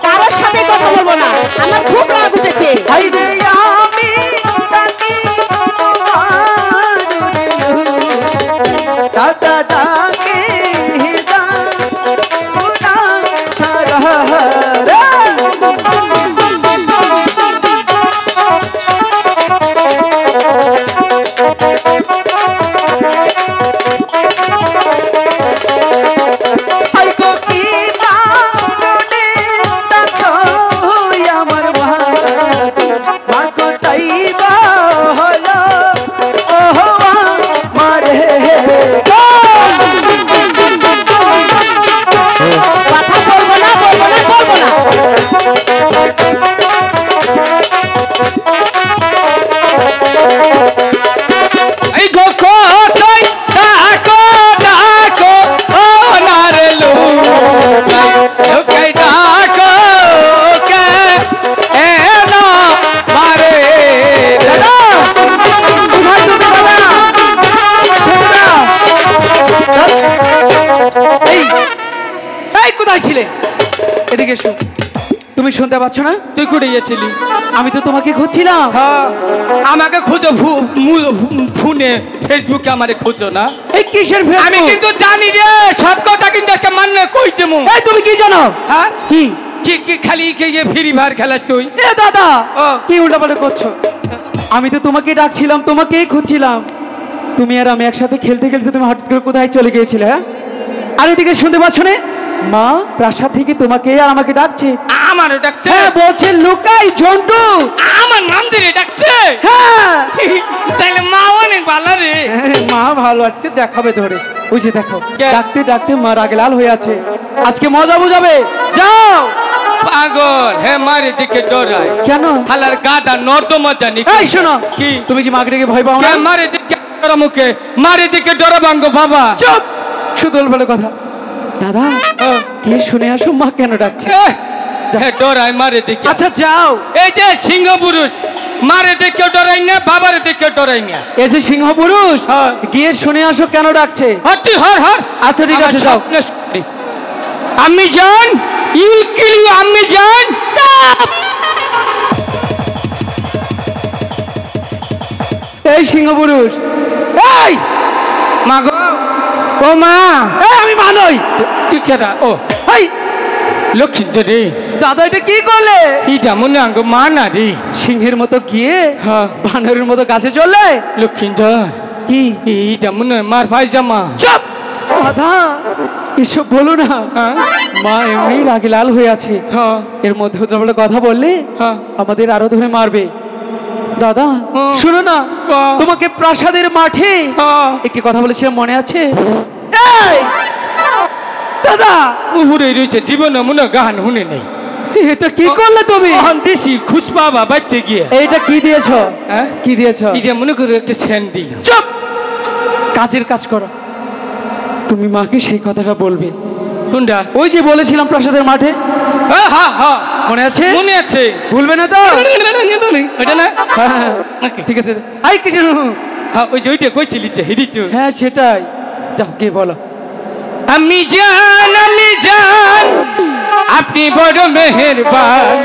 কারোর সাথে কথা বলবো না, আমার খুব রাগ উঠেছে। এদিকে এসো। তুমি শুনতে পাচ্ছ না? তুই কোথায় গিয়েছিলি? আমি তো তোমাকে খুঁজছিলাম। হ্যাঁ, আমাকে খুঁজো ফোনে ফেসবুকে আমারে খুঁজো না। এই কিসের ফেসবুক? আমি কিন্তু জানি রে সব কথা, কিন্তু আজকে মান্য কই দেবো। এই তুমি কি জানো? হ্যাঁ কি কি কি খালি কি ফ্রি ফায়ার খেলাস তুই? এ দাদা ও কি উল্টাপাল্টা করছো? আমি তো তোমাকে ডাকছিলাম, তোমাকেই খুঁজছিলাম। তুমি আর আমি একসাথে খেলতে খেলতে তুমি হঠাৎ করে কোথায় চলে গিয়েছিলে? হ্যাঁ, আর এদিকে শুনতে পাচ্ছ না? মা প্রাসাদ থেকে তোমাকে আর আমাকে ডাকছে। আমারও ডাকছে? হ্যাঁ, বলছে লুকাই জন্টু। আমার নাম ধরে ডাকছে? হ্যাঁ। তাহলে মা অনেক ভালো রে। মা ভালো, আজকে দেখাবে ধরে। ওই যে দেখো, ডাকতে ডাকতে মা রাগে লাল হয়ে আছে। আজকে মজা বুঝাবে, যাও। পাগল হে মারে দিকে ডরায় কেন? হালার গাদা নর্দমা জানি। এই শোনো, কি তুমি কি মাকে দেখে ভয় পাও না? মারে দিকে ডরা মুখে, মারে দিকে ডরা ভাঙ্গ বাবা। চুপ, শুধু বলে কথা। দাদা কে শুনে আসো, মা কেন ডাকছে? ডরাই মারে দিকে। আচ্ছা যাও। এই যে সিংহ পুরুষ মারে দেখে ডরাই না, বাবার দেখে ডরাই না। এই যে সিংহ পুরুষ, গিয়ে শুনে আসো কেন ডাকছে। হটি হর হর। আচ্ছা ঠিক আছে, যাও। আমি জান ইউ কিল ইউ, আমি জান। এই সিংহ পুরুষ, এই মা গো, ও মা। এই আমি মানই। তুই কেডা? ও এই লক্ষ্মী রে। দাদা এটা কি করলে? এটা মনে আঙ্গ মা না রে। সিংহের মতো গিয়ে হ্যাঁ বানরের মতো গাছে চললে। লক্ষ্মীধর কি এইটা মনে হয় মার পায়জামা। চুপ দাদা, এসব বলো না। মা এমনি রাগে লাল হয়ে আছে। এর মধ্যে বলে কথা বললে আমাদের আরো ধরে মারবে। দাদা শুনো না, তোমাকে প্রাসাদের মাঠে একটি কথা বলেছিলাম, মনে আছে? দাদা মুহুরে রয়েছে জীবন মনে গান শুনে নেই। এটা কি করলে তুমি? দেশি খুশপাবা বাইতে গিয়ে এইটা কি দিয়েছ? কি দিয়েছ? এটা মনে করে একটা সেন দিল। চুপ, কাজের কাজ করো। তুমি মাকে সেই কথাটা বলবে। কোনটা? ওই যে বলেছিলাম প্রাসাদের মাঠে। মনে আছে? মনে আছে। ভুলবে না তো? ওইটা না? ঠিক আছে। আই কিছু ওই যে ওইটা কইছিলি যে হিডি তো। হ্যাঁ সেটাই, যাও কে বলো। আমি জান আপনি বড় মেহেরবান।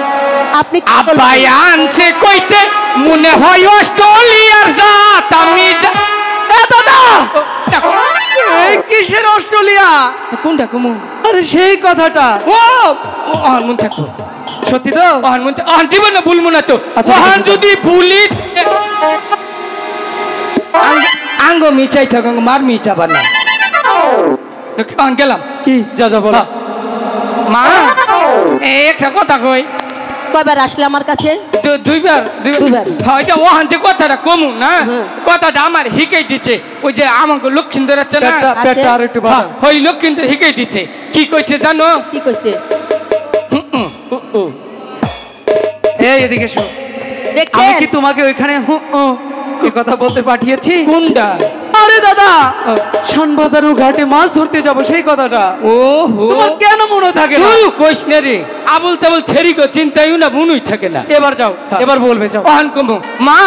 আপনি আব্বাই আনছে কইতে মনে হয় অস্ট্রেলিয়ার জাত। আমি দাদা এই কিসের অস্ট্রেলিয়া? কোনটা কুমু? আরে সেই কথাটা। ও অহন মন থাকো। সত্যি তো? অহন মন অহন জীবনে ভুলবো না তো। অহন যদি ভুলি আঙ্গ মিচাই থাক, মার মিচাবার না। অহন গেলাম। কি? যা যা বলো। মা একটা কথা কই। কয়বার আসলে আমার কাছে? দুইবার। হয়তো ওহান যে কথাটা কমু না, কথাটা আমার হিকাই দিচ্ছে। ওই যে আমাকে লক্ষ্মীন্দর আছে না, আর একটু বাড়া। ওই লক্ষ্মীন্দর হিকাই দিচ্ছে। কি কইছে জানো? কি কইছে? এই এদিকে এসো। আমি কি তোমাকে ওইখানে এই কথা বলতে পাঠিয়েছি? কোনটা? আরে দাদা, শানবাজার ঘাটে মাছ ধরতে যাব সেই কথাটা। ওহো, তোমার কেন মনে থাকে না? তুই কইস না রে, আবুল তাবুল ছেড়ি গো, চিন্তাইও না, মনই থাকে না। এবার যাও, এবার বলবে যাও। ওহান কমু মা,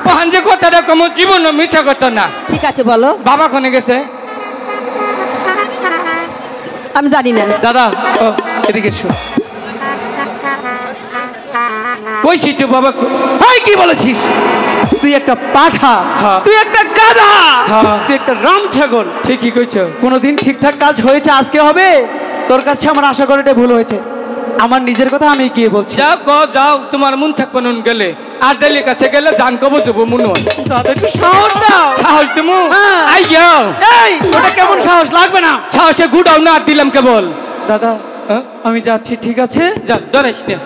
ওহান যে কথাটা কমু জীবন মিছা কথা না। ঠিক আছে বলো। বাবা কোনে গেছে? আমি জানি না। দাদা এদিকে এসো। কইছি তো বাবা হাই কি বলেছিস? তুই একটা পাঠা, তুই একটা গাধা, তুই একটা রাম ছাগল। ঠিকই কইছো। কোনোদিন ঠিকঠাক কাজ হয়েছে আজকে হবে? তোর কাছে আমার আশা করাটাই ভুল হয়েছে। আমার নিজের কথা আমি গিয়ে বলছি। যাও ক যাও, তোমার মন থাকবে নুন গেলে আর জেলের কাছে গেলে জান কবো যাবো মনে হয়। দাদা একটু সাহস দাও। সাহস দেবো? হ্যাঁ। আই যাও। এই ওটা কেমন সাহস? লাগবে না। সাহসে গুড়াও না দিলাম কেবল। দাদা হ্যাঁ? আমি যাচ্ছি, ঠিক আছে? যা ডরাইস না,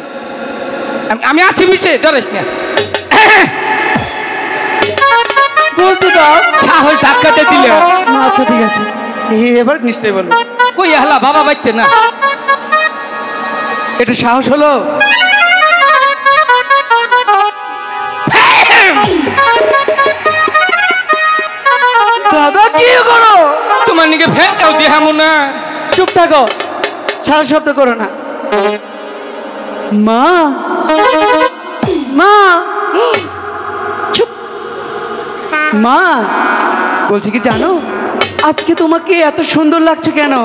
আমি আসি মিশে, ডরাইস না। বলতে দাও। সাহস ধাক্কাতে দিলে। আচ্ছা ঠিক আছে, এবার নিশ্চয়ই বলো। কই হালা বাবা বাইতে না। এটা সাহস হলো? দাদা কি করো? তোমার নিকে ফ্যানটাও দেখামো না। চুপ থাকো, সারা শব্দ করো না। মা, মা, চুপ। মা বলছি কি জানো, আজকে তোমাকে এত সুন্দর লাগছে কেন?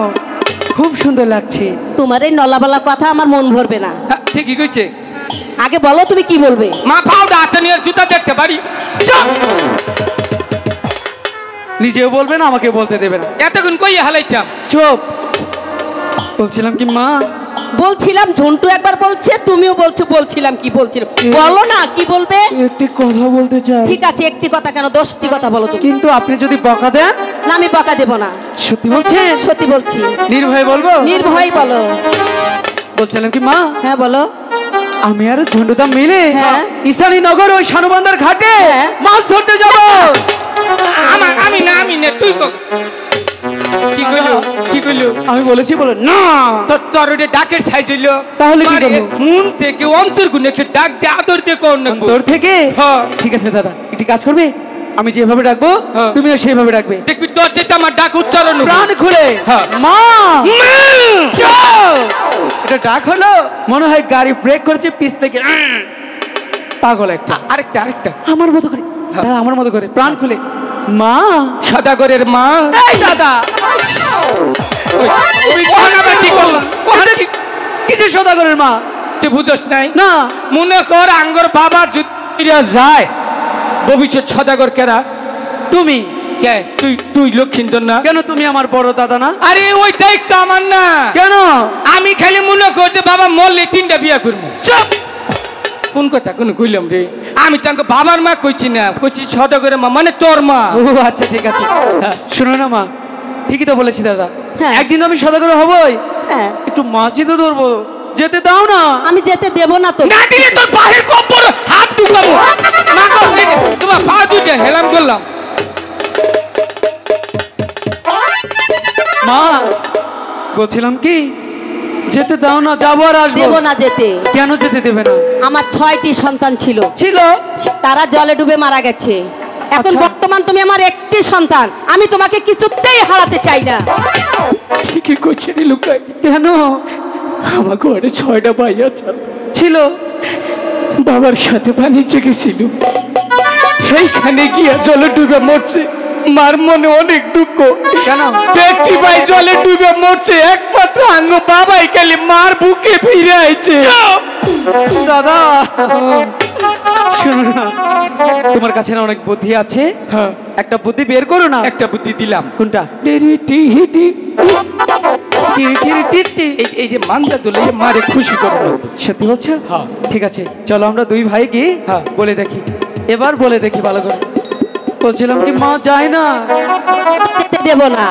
খুব সুন্দর লাগছে। তোমার এই নলাবালা কথা আমার মন ভরবে না। হ্যাঁ, ঠিকই কইছে। আগে বলো তুমি কি বলবে। মা পাউডার হাতে নিয়ে জুতা দেখতে পারি। নিজেও বলবে না, আমাকে বলতে দেবে না। এতক্ষণ কই হালাইতাম। চুপ। বলছিলাম কি মা, বলছিলাম ঝন্টু একবার বলছে, তুমিও বলছো বলছিলাম কি বলছিল। বলো না কি বলবে। একটি কথা বলতে চাই। ঠিক আছে, একটি কথা কেন 10টি কথা বলো তুমি। কিন্তু আপনি যদি বকা দেন? না আমি বকা দেব না। সত্যি বলছেন? সত্যি বলছি। নির্ভয়ে বলবো? নির্ভয় বলো। বলছিলাম কি মা, হ্যাঁ বলো। আমি আর ঝন্টুদা মিলে হ্যাঁ। ঈশানী নগর ওই শানুবান্দার ঘাটে হ্যাঁ। মাছ ধরতে যাব। আমি না তুই কি কইলো, কি কইলো? আমি বলেছি বলে না। তোর ওটা ডাকের সাইজ হইলো। তাহলে কি মানে করবো? মন থেকে অন্তর গুণ একটু ডাক দিয়ে আদর দিয়ে কর না। তোর থেকে? হ্যাঁ। ঠিক আছে দাদা, একটি কাজ করবে, আমি যেভাবে ডাকবো হ্যাঁ। তুমিও সেইভাবে ডাকবে। দেখবি তোর যেটা আমার ডাক উচ্চারণ হবে। প্রাণ খুলে হ্যাঁ। মা। মা! চল। এটা ডাক হলো, মনে হয় গাড়ি ব্রেক করেছে পিছ থেকে। পাগল একটা। আরেকটা আমার মতো করে, দাদা, আমার মতো করে প্রাণ খুলে মা। সদাগরের মা। এই দাদা, তুমি কোন আবার কি করলা? কিসের সদাগরের মা? তুই বুঝছ নাই? না। মনে কর আঙ্গর বাবা যদি যায় ভবিষ্যৎ সদাগর কেরা তুমি কে? তুই লক্ষিন্দর না? কেন? তুমি আমার বড় দাদা না? আরে ওই দায়িত্ব আমার না। কেন? আমি খালি মনে কর যে বাবা মরলে 3টা বিয়া করবো। চুপ! কোন কথা কোন কইলাম রে? আমি তো বাবার মা কইছি না, কইছি সদাগরের মা, মানে তোর মা। ও আচ্ছা ঠিক আছে। শোনো না মা, ঠিকই তো বলেছি দাদা। হ্যাঁ। একদিন আমি সদাগর হবই। হ্যাঁ। একটু মাছি তো ধরবো, যেতে দাও না। আমি যেতে দেব না তো। না দিলে তোর পায়ের কব্বর হাত ঢুকাবো। না করলে তোমার পা দুইটা হেলাম করলাম। মা বলছিলাম কি, যেতে দাও না, যাবো আর আসবো। দেব না যেতে। কেন যেতে দেবে না? আমার 6টি সন্তান ছিল। তারা জলে ডুবে মারা গেছে। এখন আচ্ছা। বর্তমান তুমি আমার একটি সন্তান, আমি তোমাকে কিছুতেই হারাতে চাই না। ঠিকই করছে রে লুকাই। কেন? আমার ঘরে 6টা ভাই আছে ছিল। বাবার সাথে বাণিজ্যে গেছিল, সেইখানে গিয়ে জলে ডুবে মরছে। মার মনে অনেক দুঃখ। কেন? ব্যক্তি ভাই জলে ডুবে মরছে, একমাত্র আঙ্গ বাবাই খালি মার বুকে ফিরে আইছে। দাদা শোনো না, তোমার কাছে না অনেক বুদ্ধি আছে। হ্যাঁ, একটা বুদ্ধি বের করো না। একটা বুদ্ধি দিলাম। কোনটা? এই যে মানটা তুলে মারে খুশি করবো। সত্যি বলছো? হ্যাঁ। ঠিক আছে, চলো আমরা দুই ভাই কি হ্যাঁ। বলে দেখি। এবার বলে দেখি ভালো করে। বলছিলাম কি মা, যায় না। যেতে দেব না।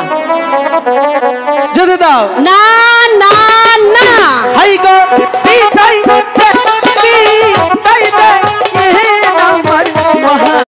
যেতে দাও না না না। হাই গো এই তাই তাই তাই তাই আমার মহা